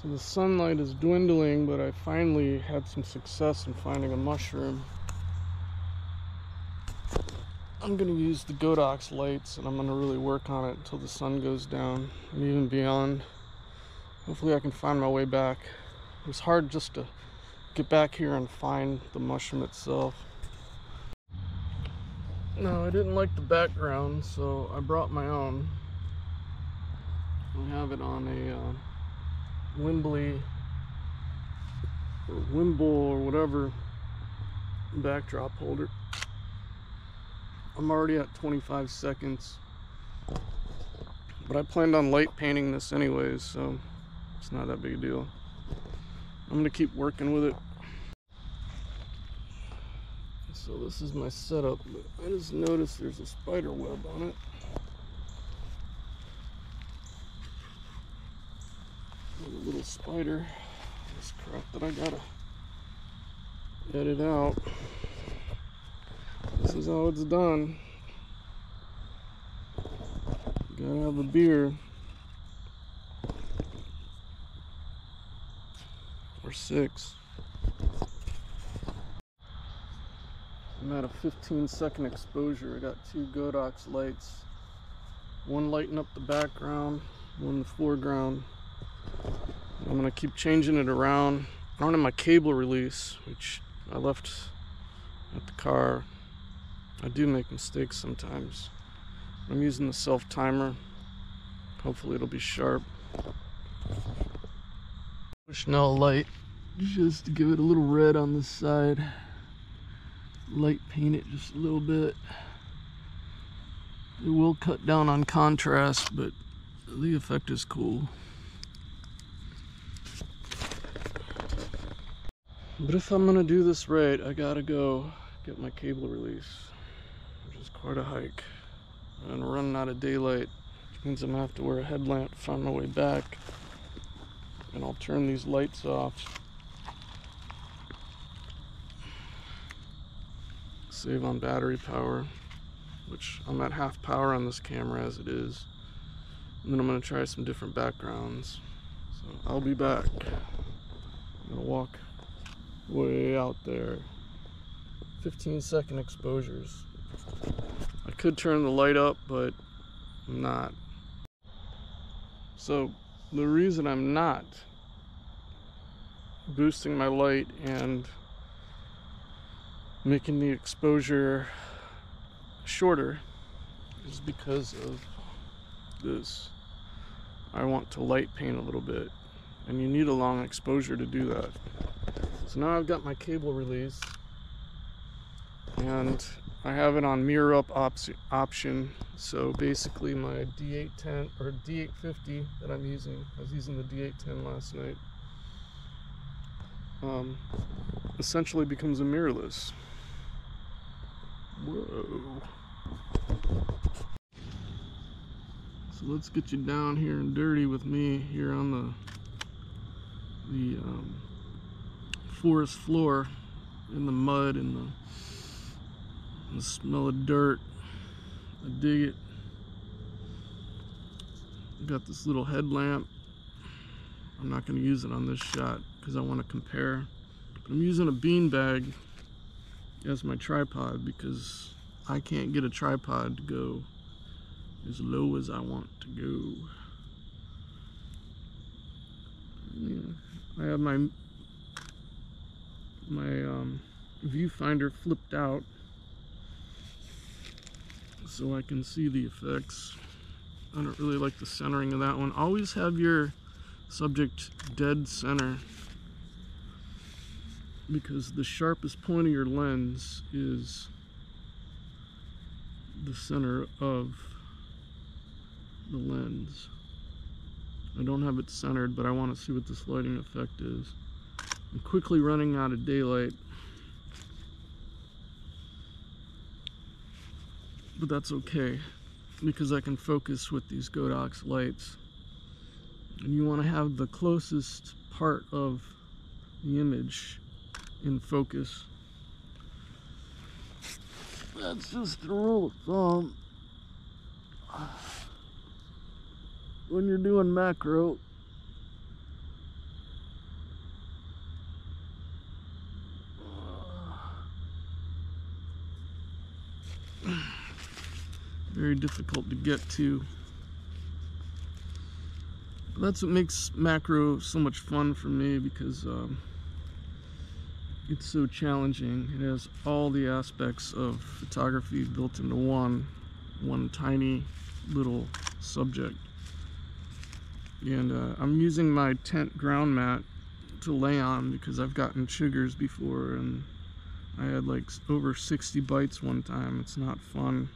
So the sunlight is dwindling, but I finally had some success in finding a mushroom. I'm going to use the Godox lights, and I'm going to really work on it until the sun goes down and even beyond. Hopefully I can find my way back. It was hard just to get back here and find the mushroom itself. No, I didn't like the background, so I brought my own. I have it on a Wimble or whatever backdrop holder. I'm already at 25 seconds, but I planned on light painting this anyways, so it's not that big a deal. I'm gonna keep working with it. So this is my setup, but I just noticed there's a spider web on it. There's a little spider. This crap that I gotta edit out. This is how it's done. Gotta have a beer. Or 6. I'm at a 15-second exposure. I got 2 Godox lights. One lighting up the background, one the foreground. I'm gonna keep changing it around. I don't have my cable release, which I left at the car. I do make mistakes sometimes. I'm using the self timer. Hopefully it'll be sharp. Bushnell light, just to give it a little red on this side. Light paint it just a little bit. It will cut down on contrast, but the effect is cool. But if I'm gonna do this right, I gotta go get my cable release, which is quite a hike. I'm running out of daylight, which means I'm gonna have to wear a headlamp to find my way back. And I'll turn these lights off. Save on battery power, which I'm at half power on this camera as it is. And then I'm gonna try some different backgrounds. So I'll be back. I'm gonna walk way out there. 15-second exposures. I could turn the light up, but I'm not. So the reason I'm not boosting my light and making the exposure shorter is because of this. I want to light paint a little bit, and you need a long exposure to do that. So now I've got my cable release, and I have it on mirror up option. So basically my D810 or D850 that I'm using, I was using the D810 last night, essentially becomes a mirrorless. Whoa. So let's get you down here and dirty with me here on the forest floor, in the mud and the smell of dirt. I dig it. Got this little headlamp. I'm not going to use it on this shot because I want to compare. But I'm using a beanbag as my tripod because I can't get a tripod to go as low as I want to go. Yeah, I have my viewfinder flipped out so I can see the effects. I don't really like the centering of that one. Always have your subject dead center, because the sharpest point of your lens is the center of the lens. I don't have it centered, but I want to see what this lighting effect is. I'm quickly running out of daylight, but that's okay because I can focus with these Godox lights. And you want to have the closest part of the image in focus. That's just a rule of thumb. When you're doing macro, very difficult to get to. But that's what makes macro so much fun for me, because it's so challenging. It has all the aspects of photography built into one tiny little subject. And I'm using my tent ground mat to lay on because I've gotten chiggers before, and I had like over 60 bites one time. It's not fun.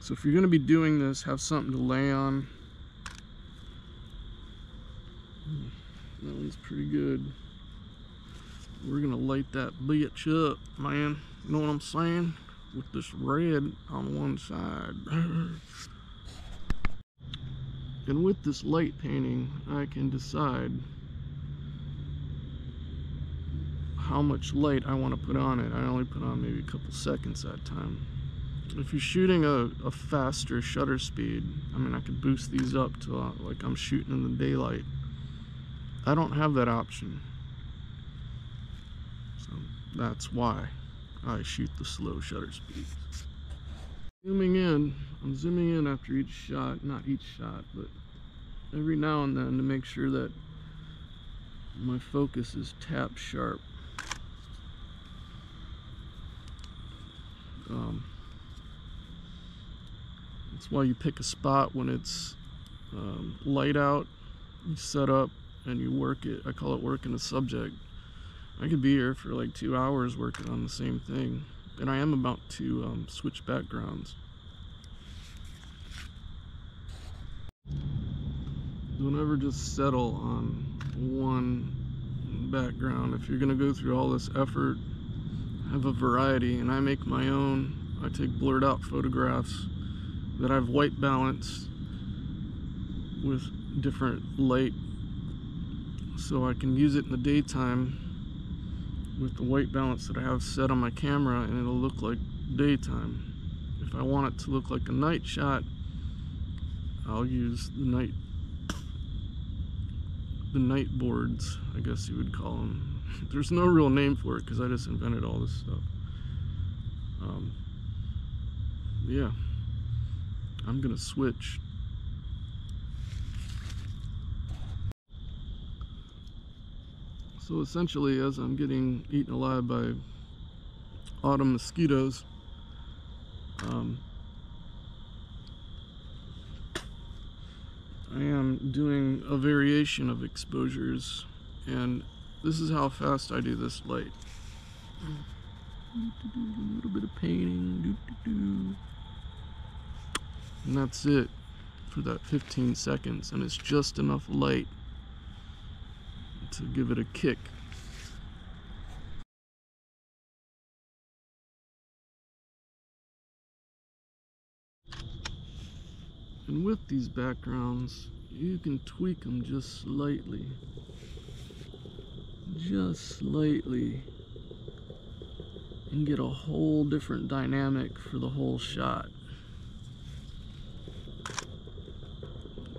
So if you're going to be doing this, have something to lay on. That one's pretty good. We're going to light that bitch up, man. You know what I'm saying? With this red on one side. And with this light painting, I can decide how much light I want to put on it. I only put on maybe a couple seconds at a time. If you're shooting a faster shutter speed, I mean, I could boost these up to like I'm shooting in the daylight. I don't have that option. So that's why I shoot the slow shutter speed. Zooming in, I'm zooming in after each shot, not each shot, but every now and then to make sure that my focus is tap sharp. That's why you pick a spot when it's light out, you set up and you work it. I call it working a subject. I could be here for like 2 hours working on the same thing, and I am about to switch backgrounds. Don't ever just settle on one background. If you're gonna go through all this effort, have a variety. And I make my own. I take blurred out photographs that I've white balanced with different light, so I can use it in the daytime with the white balance that I have set on my camera, and it'll look like daytime. If I want it to look like a night shot, I'll use the night boards, I guess you would call them. There's no real name for it because I just invented all this stuff. Yeah, I'm gonna switch. So essentially, as I'm getting eaten alive by autumn mosquitoes, I am doing a variation of exposures, and this is how fast I do this light. A little bit of painting, and that's it for that 15 seconds, and it's just enough light to give it a kick. And with these backgrounds, you can tweak them just slightly, and get a whole different dynamic for the whole shot.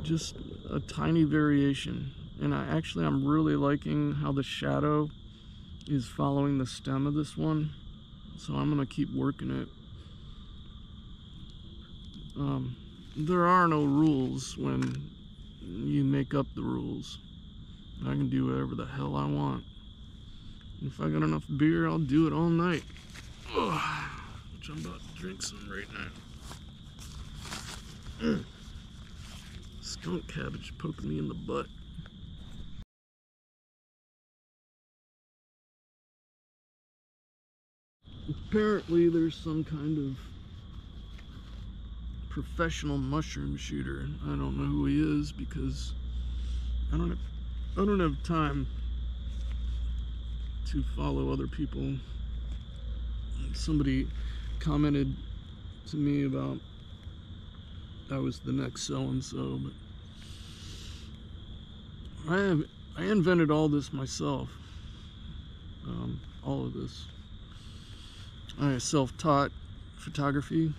Just a tiny variation. And I'm really liking how the shadow is following the stem of this one, so I'm gonna keep working it. There are no rules when you make up the rules. I can do whatever the hell I want. If I got enough beer, I'll do it all night. Ugh, which I'm about to drink some right now. Skunk cabbage poking me in the butt. Apparently there's some kind of professional mushroom shooter. I don't know who he is because I don't have time to follow other people. Somebody commented to me about I was the next so-and-so, but I invented all this myself. All of this. I self-taught photography.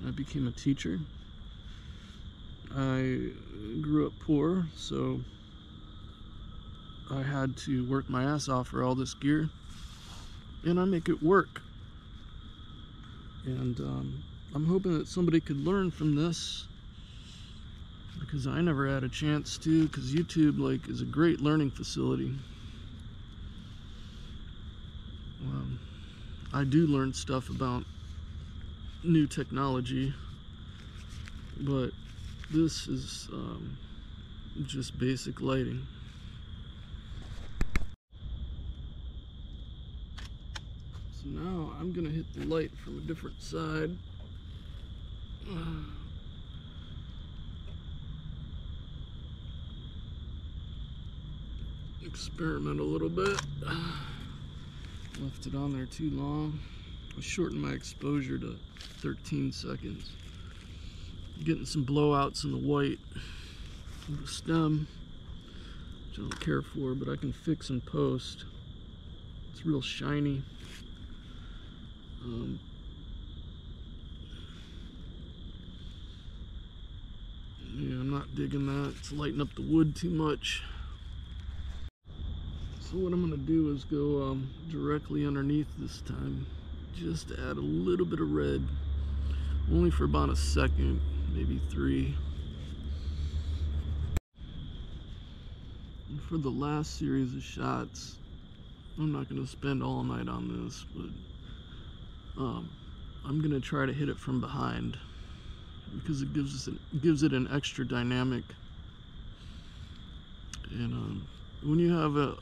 I became a teacher. I grew up poor, so I had to work my ass off for all this gear, and I make it work. And I'm hoping that somebody could learn from this, because I never had a chance to, because YouTube is a great learning facility. I do learn stuff about new technology, but this is just basic lighting. So now I'm gonna hit the light from a different side. Experiment a little bit. Left it on there too long. I shortened my exposure to 13 seconds. Getting some blowouts in the white of the stem, which I don't care for, but I can fix and post. It's real shiny. Yeah, I'm not digging that. It's lighting up the wood too much. So what I'm gonna do is go directly underneath this time. Just add a little bit of red, only for about a second, maybe 3. And for the last series of shots, I'm not gonna spend all night on this, but I'm gonna try to hit it from behind, because it gives it an extra dynamic. And when you have a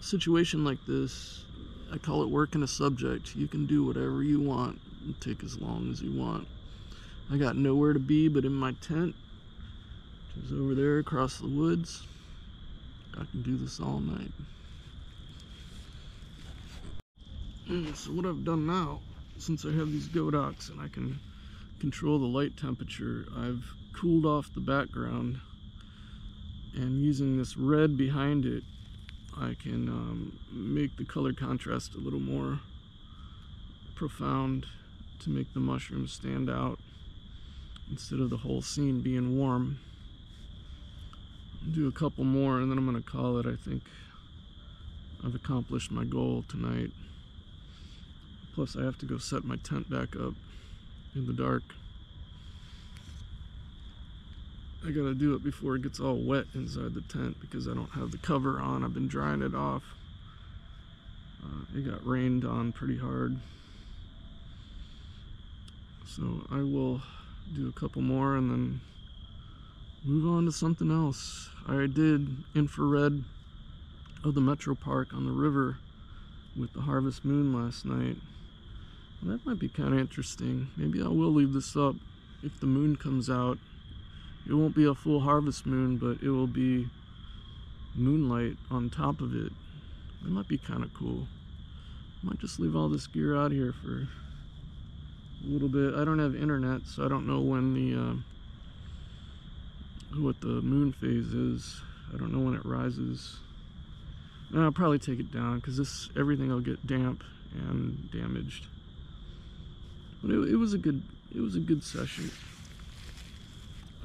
situation like this, I call it working a subject. You can do whatever you want and take as long as you want. I got nowhere to be but in my tent, which is over there across the woods. I can do this all night. So what I've done now, since I have these godox and I can control the light temperature, I've cooled off the background, and using this red behind it, I can make the color contrast a little more profound to make the mushrooms stand out instead of the whole scene being warm. I'll do a couple more and then I'm going to call it. I think I've accomplished my goal tonight. Plus I have to go set my tent back up in the dark. I gotta do it before it gets all wet inside the tent, because I don't have the cover on. I've been drying it off. It got rained on pretty hard. So I will do a couple more and then move on to something else. I did infrared of the Metro Park on the river with the harvest moon last night. And that might be kind of interesting. Maybe I will leave this up if the moon comes out. It won't be a full harvest moon, but it will be moonlight on top of it. It might be kind of cool. I might just leave all this gear out here for a little bit. I don't have internet, so I don't know when what the moon phase is. I don't know when it rises. And I'll probably take it down, because everything will get damp and damaged. But it was a good session,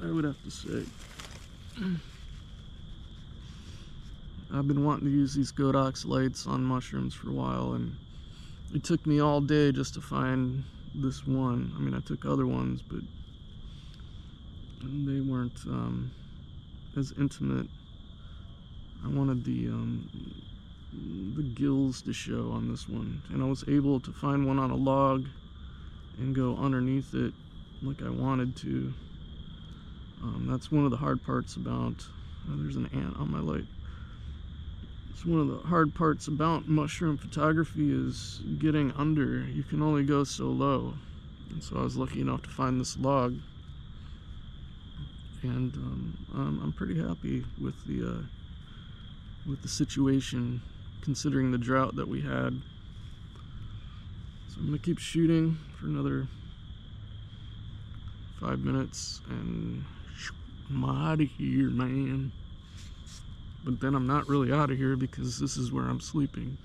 I would have to say. I've been wanting to use these godox lights on mushrooms for a while, and it took me all day just to find this one. I mean, I took other ones, but they weren't as intimate. I wanted the gills to show on this one, and I was able to find one on a log and go underneath it like I wanted to. That's one of the hard parts about, there's an ant on my light. It's one of the hard parts about mushroom photography is getting under. You can only go so low. And so I was lucky enough to find this log. And I'm pretty happy with the situation, considering the drought that we had. So I'm gonna keep shooting for another 5 minutes and I'm out of here, man. But then I'm not really out of here, because this is where I'm sleeping.